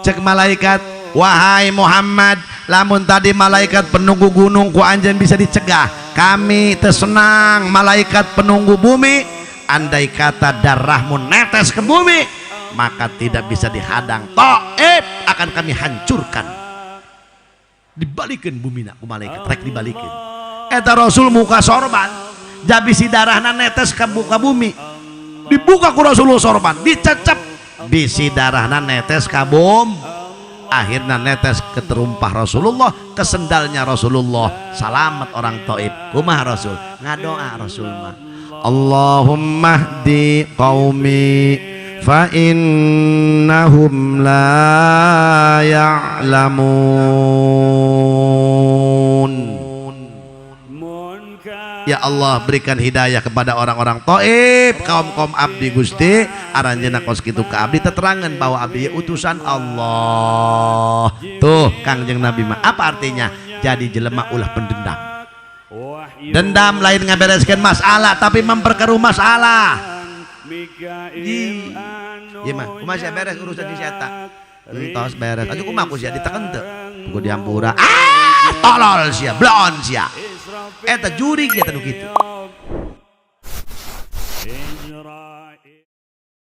Cek malaikat, wahai Muhammad, lamun tadi malaikat penunggu gunung ku anjen bisa dicegah, kami tersenang malaikat penunggu bumi. Andai kata darahmu netes ke bumi, maka tidak bisa dihadang. Taif akan kami hancurkan. Dibalikin bumi nak ku malaikat, rek dibalikin. Eta Rasul muka sorban, jabisi darahna netes ke muka bumi. Dibuka ku Rasulullah sorban, dicecep, bisi darahna netes ke bumi. Akhirnya netes ke terumpah Rasulullah, ke sendalnya Rasulullah. Selamat orang Taif. Kumaha Rasul? Ngadoa Rasul mah, Allahumma hdi qaumi fa innahum la ya'lamun. Ya Allah, berikan hidayah kepada orang-orang Taif, kaum-kaum abdi Gusti. Aranjeuna kos kitu ka abdi teterangan bahwa abdi utusan Allah. Tuh Kangjeng Nabi mah apa artinya? Jadi jelema ulah pendendam. Dendam lain ngabereskeun masalah, tapi memperkeruh masalah. Iya mah, kumaha sia beres urusan di eta. Tos beres. Atuh kumaha ku sia diteken teu? Ku dihampura. Tolol sia, blon sia. Eta juri kita nu kitu.